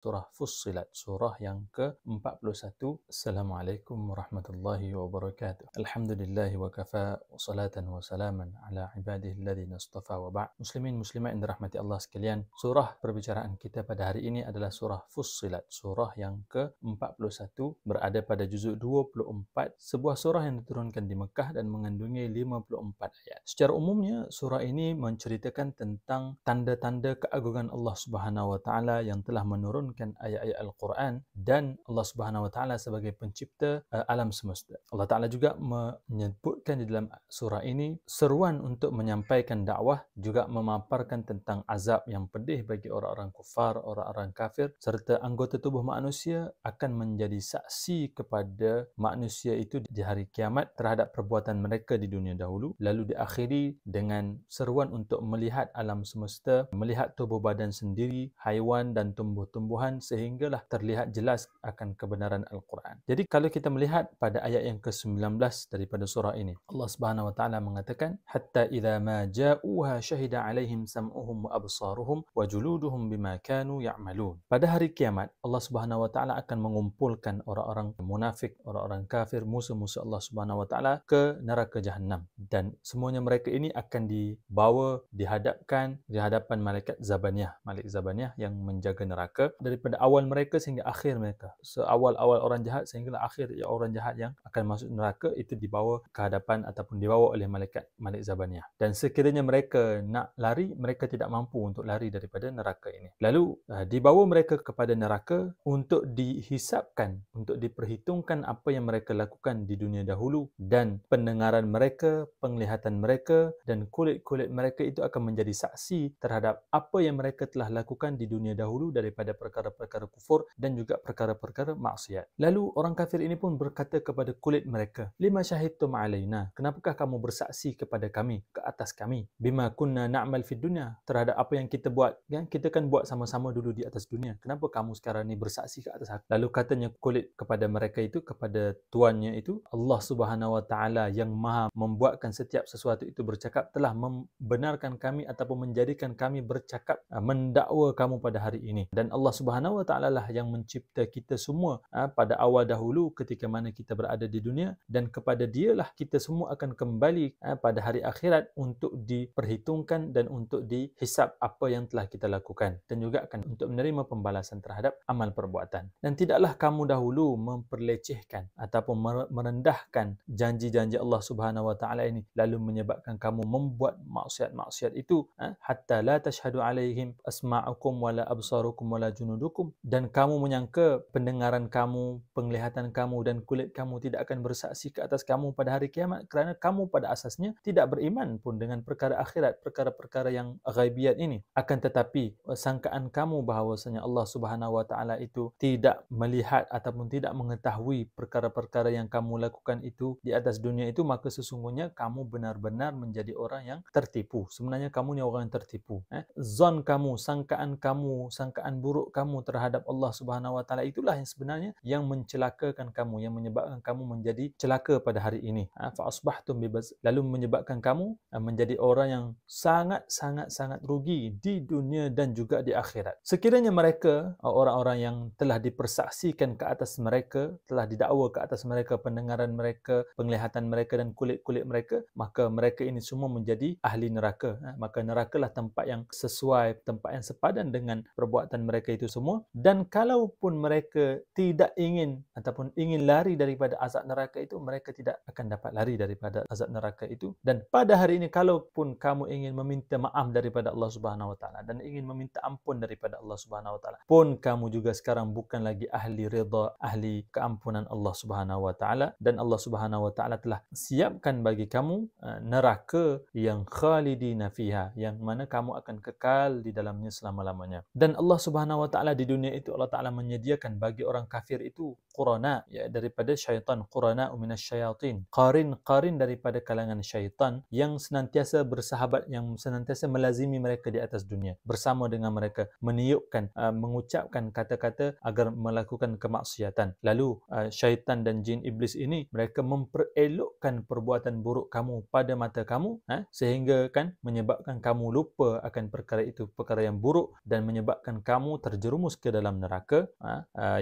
Surah Fussilat, surah yang ke-41. Assalamualaikum warahmatullahi wabarakatuh. Alhamdulillahi wa kafa, wa salatan wa salaman ala ibadihi alladhina istafa wa ba'd. Muslimin muslimat yang dirahmati Allah sekalian, surah perbicaraan kita pada hari ini adalah surah Fussilat, surah yang ke-41, berada pada juzuk 24, sebuah surah yang diturunkan di Mekah dan mengandungi 54 ayat. Secara umumnya, surah ini menceritakan tentang tanda-tanda keagungan Allah Subhanahu wa taala yang telah menurunkan ayat-ayat Al-Quran dan Allah Subhanahu wa taala sebagai pencipta alam semesta. Allah Taala juga menyebutkan di dalam surah ini seruan untuk menyampaikan dakwah, juga memaparkan tentang azab yang pedih bagi orang-orang kufar, orang-orang kafir, serta anggota tubuh manusia akan menjadi saksi kepada manusia itu di hari kiamat terhadap perbuatan mereka di dunia dahulu, lalu diakhiri dengan seruan untuk melihat alam semesta, melihat tubuh badan sendiri, haiwan dan tumbuh-tumbuhan, sehinggalah terlihat jelas akan kebenaran Al-Quran. Jadi kalau kita melihat pada ayat yang ke-19 daripada surah ini, Allah Subhanahu wa taala mengatakan, hatta idza ma ja'uha syahida 'alaihim sam'uhum wa absaruhum wa juluduhum bima kanu ya'malun. Pada hari kiamat, Allah Subhanahu wa taala akan mengumpulkan orang-orang munafik, orang-orang kafir, musuh-musuh Allah Subhanahu wa taala ke neraka Jahannam, dan semuanya mereka ini akan dibawa, dihadapkan di hadapan malaikat Zabaniyah, Malik Zabaniyah yang menjaga neraka, daripada awal mereka sehingga akhir mereka. Seawal-awal orang jahat sehinggalah akhir orang jahat yang akan masuk neraka itu dibawa ke hadapan ataupun dibawa oleh malaikat Malik Zabaniyah. Dan sekiranya mereka nak lari, mereka tidak mampu untuk lari daripada neraka ini. Lalu dibawa mereka kepada neraka untuk dihisapkan, untuk diperhitungkan apa yang mereka lakukan di dunia dahulu, dan pendengaran mereka, penglihatan mereka dan kulit-kulit mereka itu akan menjadi saksi terhadap apa yang mereka telah lakukan di dunia dahulu daripada perkara-perkara kufur dan juga perkara-perkara maksiat. Lalu orang kafir ini pun berkata kepada kulit mereka, lima syahidtum alaina, kenapakah kamu bersaksi kepada kami, ke atas kami, bima kunna na'mal fid dunya, terhadap apa yang kita buat, yang kita kan buat sama-sama dulu di atas dunia, kenapa kamu sekarang ni bersaksi ke atas aku? Lalu katanya kulit kepada mereka itu, kepada tuannya itu, Allah Subhanahu wa taala yang maha membuatkan setiap sesuatu itu bercakap, telah membenarkan kami ataupun menjadikan kami bercakap, mendakwa kamu pada hari ini. Dan Allah Subhanahu wa taala lah yang mencipta kita semua pada awal dahulu ketika mana kita berada di dunia, dan kepada dialah kita semua akan kembali pada hari akhirat untuk diperhitungkan dan untuk dihisap apa yang telah kita lakukan, dan juga akan untuk menerima pembalasan terhadap amal perbuatan. Dan tidaklah kamu dahulu memperlecehkan ataupun merendahkan janji-janji Allah Subhanahu wa taala ini, lalu menyebabkan kamu membuat maksiat-maksiat itu, hatta la tashhadu alaihim asma'ukum wala absarukum wala junudukum, dan kamu menyangka pendengaran kamu, penglihatan kamu dan kulit kamu tidak akan bersaksi ke atas kamu pada hari kiamat, kerana kamu pada asasnya tidak beriman pun dengan perkara akhirat, perkara-perkara yang ghaibiyat ini. Akan tetapi sangkaan kamu bahawasanya Allah Subhanahu wa taala itu tidak melihat ataupun tidak mengetahui perkara-perkara yang kamu lakukan itu di atas dunia itu, maka sesungguhnya kamu benar-benar menjadi orang yang tertipu. Sebenarnya kamu ni orang yang tertipu. Zon kamu, sangkaan buruk kamu terhadap Allah Subhanahu wa taala itulah yang sebenarnya yang mencelakakan kamu, yang menyebabkan kamu menjadi celaka pada hari ini. Fa asbahtum lalu menyebabkan kamu menjadi orang yang sangat rugi di dunia dan juga di akhirat. Sekiranya mereka, orang-orang yang telah dipersaksikan ke atas mereka, telah didakwa ke atas mereka pendengaran mereka, penglihatan mereka dan kulit-kulit mereka, maka mereka ini semua menjadi ahli neraka. Maka nerakalah tempat yang sesuai, tempat yang sepadan dengan perbuatan mereka itu semua. Dan kalaupun mereka tidak ingin ataupun ingin lari daripada azab neraka itu, mereka tidak akan dapat lari daripada azab neraka itu. Dan pada hari ini, kalaupun kamu ingin meminta maaf daripada Allah Subhanahu wa taala dan ingin meminta ampun daripada Allah Subhanahu wa taala, pun kamu juga sekarang bukan lagi ahli ridha, ahli keampunan Allah Subhanahu wa taala, dan Allah Subhanahu wa taala telah siapkan bagi kamu neraka yang khalidina fiha, yang mana kamu akan kekal di dalamnya selama-lamanya. Dan Allah Subhanahu wa taala di dunia itu, Allah taala menyediakan bagi orang kafir itu qurana, ya, daripada syaitan, qurana minasyayatin, qarin daripada kalangan syaitan yang senantiasa bersahabat, yang senantiasa melazimi mereka di atas dunia, bersama dengan mereka, meniupkan, mengucapkan kata-kata agar melakukan kemaksiatan. Lalu syaitan dan jin iblis ini, mereka memperelokkan perbuatan buruk kamu pada mata kamu, sehingga kan menyebabkan kamu lupa akan perkara itu, perkara yang buruk, dan menyebabkan kamu terjerumus terjerumus ke dalam neraka,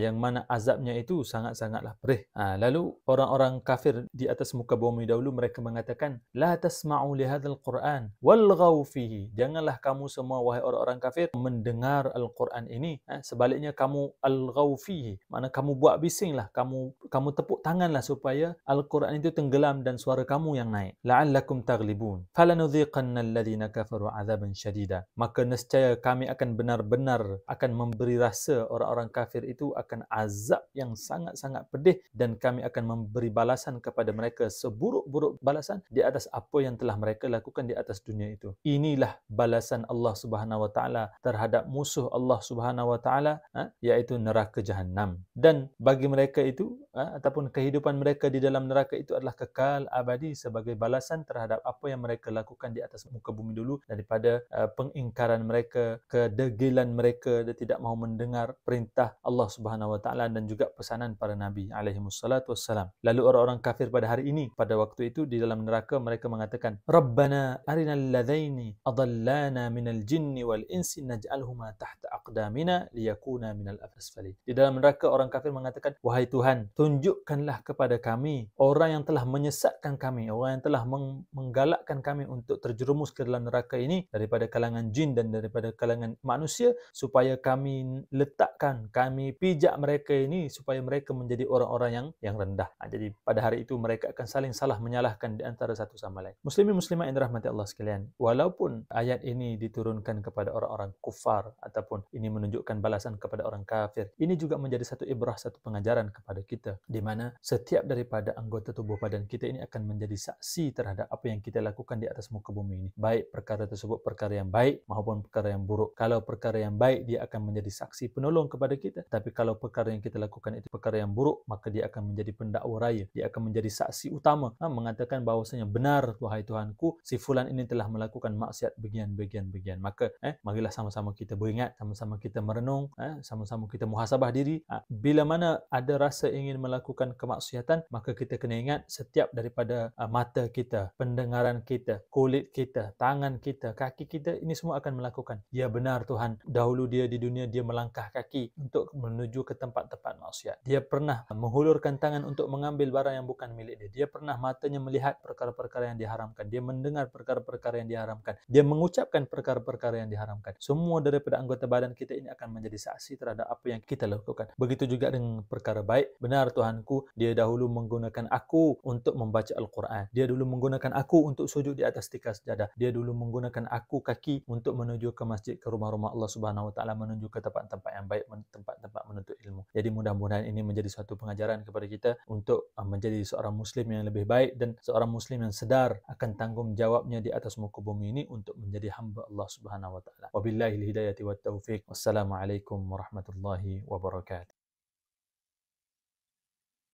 yang mana azabnya itu sangat-sangatlah pedih. Lalu orang-orang kafir di atas muka bumi dahulu mereka mengatakan, la tasma'u li hadzal Qur'an walghaw fihi. Janganlah kamu semua wahai orang-orang kafir mendengar Al-Quran ini, sebaliknya kamu alghaw fihi, makna kamu buat bisinglah, kamu tepuk tanganlah supaya Al-Quran itu tenggelam dan suara kamu yang naik. La'allakum taghlibun. Falanudhiqanna alladhina kafaru 'adzaban syadida. Maka nescaya kami akan benar-benar akan memberi rasa orang-orang kafir itu akan azab yang sangat-sangat pedih, dan kami akan memberi balasan kepada mereka seburuk-buruk balasan di atas apa yang telah mereka lakukan di atas dunia itu. Inilah balasan Allah Subhanahu wa taala terhadap musuh Allah Subhanahu wa taala, iaitu neraka Jahannam. Dan bagi mereka itu ataupun kehidupan mereka di dalam neraka itu adalah kekal abadi sebagai balasan terhadap apa yang mereka lakukan di atas muka bumi dulu, daripada pengingkaran mereka, kedegilan mereka, dia tidak mahu mendengar perintah Allah Subhanahu wa taala dan juga pesanan para nabi alaihi wassalatu wassalam. Lalu orang-orang kafir pada hari ini, pada waktu itu di dalam neraka, mereka mengatakan, Rabbana arinal ladzaini adallana minal jinni wal insi naj'alhuma tahta aqdamina liyakuna minal asfali. Di dalam neraka orang kafir mengatakan, wahai Tuhan, tunjukkanlah kepada kami orang yang telah menyesatkan kami, orang yang telah menggalakkan kami untuk terjerumus ke dalam neraka ini daripada kalangan jin dan daripada kalangan manusia, supaya kami letakkan, kami pijak mereka ini supaya mereka menjadi orang-orang yang rendah. Jadi pada hari itu mereka akan saling salah menyalahkan di antara satu sama lain. Muslimin muslimat yang dirahmati Allah sekalian, walaupun ayat ini diturunkan kepada orang-orang kufar ataupun ini menunjukkan balasan kepada orang kafir, ini juga menjadi satu ibrah, satu pengajaran kepada kita, di mana setiap daripada anggota tubuh badan kita ini akan menjadi saksi terhadap apa yang kita lakukan di atas muka bumi ini. Baik perkara tersebut perkara yang baik maupun perkara yang buruk. Kalau perkara yang baik, dia akan menjadi saksi penolong kepada kita. Tapi kalau perkara yang kita lakukan itu perkara yang buruk, maka dia akan menjadi pendakwa raya. Dia akan menjadi saksi utama, mengatakan bahawasanya benar wahai Tuhanku, si fulan ini telah melakukan maksiat bagian-bagian. Maka marilah sama-sama kita beringat, sama-sama kita merenung, sama-sama kita muhasabah diri. Bila mana ada rasa ingin melakukan kemaksiatan, maka kita kena ingat setiap daripada mata kita, pendengaran kita, kulit kita, tangan kita, kaki kita, ini semua akan melakukan. Ya benar Tuhan, dahulu dia di dunia dia melangkah kaki untuk menuju ke tempat-tempat maksiat. Dia pernah menghulurkan tangan untuk mengambil barang yang bukan milik dia. Dia pernah matanya melihat perkara-perkara yang diharamkan. Dia mendengar perkara-perkara yang diharamkan. Dia mengucapkan perkara-perkara yang diharamkan. Semua daripada anggota badan kita ini akan menjadi saksi terhadap apa yang kita lakukan. Begitu juga dengan perkara baik. Benar Tuhanku, dia dahulu menggunakan aku untuk membaca Al-Quran. Dia dulu menggunakan aku untuk sujud di atas tikar sejadah. Dia dulu menggunakan aku kaki untuk menuju ke masjid, ke rumah-rumah Allah Subhanahu wa taala, menuju ke tempat-tempat yang baik, tempat-tempat menuntut ilmu. Jadi mudah-mudahan ini menjadi suatu pengajaran kepada kita untuk menjadi seorang muslim yang lebih baik dan seorang muslim yang sedar akan tanggungjawabnya di atas muka bumi ini untuk menjadi hamba Allah Subhanahu wa taala. Wabillahil hidayati wat taufiq. Wassalamualaikum warahmatullahi wabarakatuh.